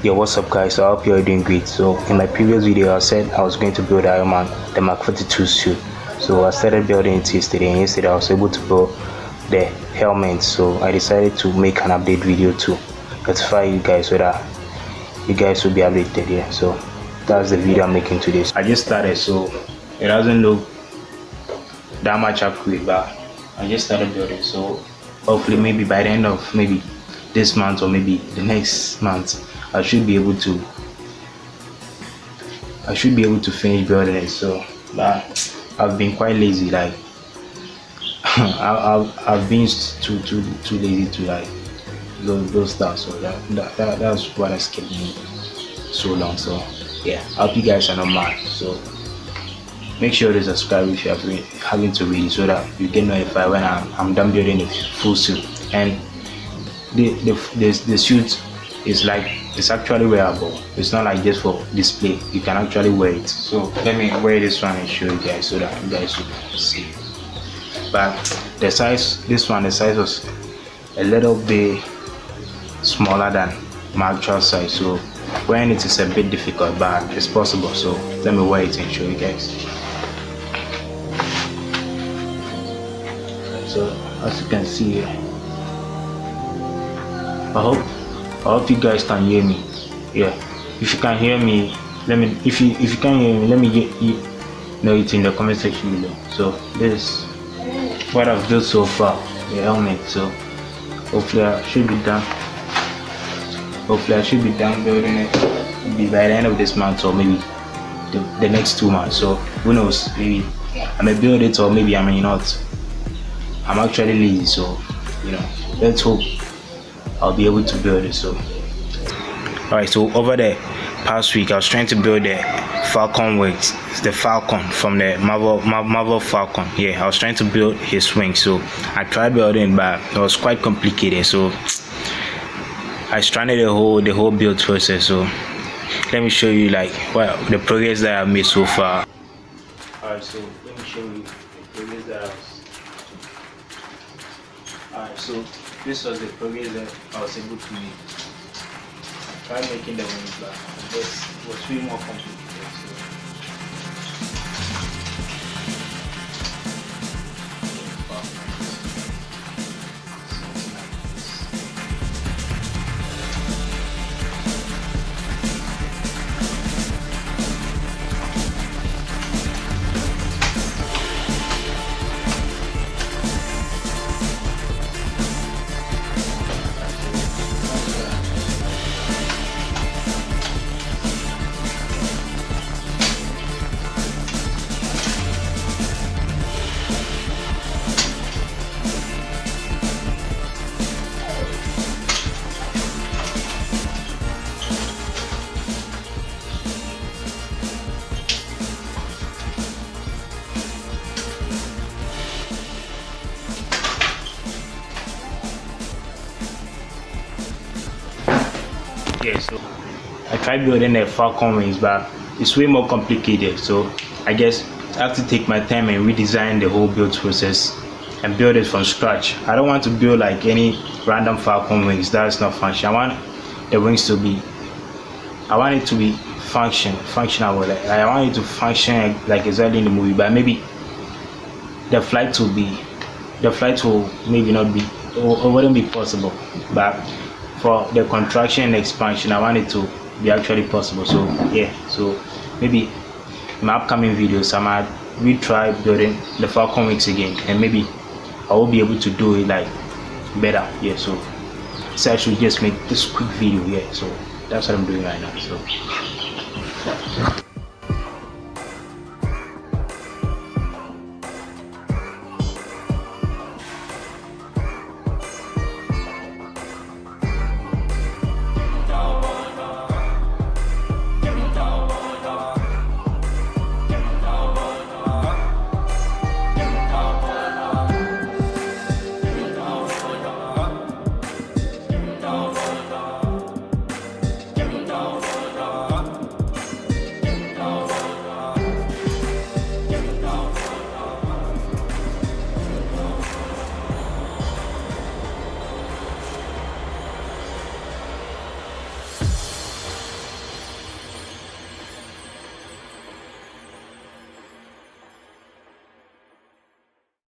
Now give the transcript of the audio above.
Yo, what's up guys? So I hope you're doing great. So in my previous video I said I was going to build Ironman the Mark 42 suit. So I started building it yesterday, and yesterday I was able to build the helmet. So I decided to make an update video to notify you guys so that you guys will be updated here. So that's the video I'm making today. So I just started, so it doesn't look that much accurate, but I just started building. So hopefully maybe by the end of maybe this month or maybe the next month I should be able to finish building it. So but I've been quite lazy, like I've been too lazy to like those stuff. So that's what has kept me so long. So yeah, I hope you guys are not mad. So make sure to subscribe if you haven't already, so that you get notified when I'm done building the full suit. And the suit is like, it's actually wearable. It's not like just for display. You can actually wear it. So let me wear this one and show you guys so that you guys will see. But the size, the size was a little bit smaller than my actual size, so wearing it is a bit difficult, but it's possible. So let me wear it and show you guys. So as you can see here, I hope you guys can hear me. Yeah, if you can hear me, let me, if you can hear me, let me know it in the comment section below. So this is what I've built so far, the helmet. So hopefully I should be done building it maybe by the end of this month, or maybe the next 2 months. So who knows, maybe I may build it or maybe I may not. I'm actually lazy, so you know, let's hope I'll be able to build it. So alright, so over the past week I was trying to build the Falcon wings. It's the Falcon from the Marvel Falcon. Yeah, I was trying to build his wings. So I tried building, but it was quite complicated, so I stranded the whole build process. So let me show you like what the progress that I've made so far. Alright, so let me show you the progress that Alright, so this was the progress that I was able to make. I tried making the wings, but it was way more complicated. Yeah, so I tried building the Falcon wings, but it's way more complicated. So I guess I have to take my time and redesign the whole build process and build it from scratch. I don't want to build like any random Falcon wings. That's not functional. I want the wings to be, I want it to be functional. Like I want it to function like exactly in the movie, but maybe the flight will maybe not be, or wouldn't be possible. But for the contraction and expansion, I want it to be actually possible. So yeah, so maybe in my upcoming videos I might retry building the Falcon wings again, and maybe I will be able to do it like better. Yeah, so I should just make this quick video. Yeah, so that's what I'm doing right now. So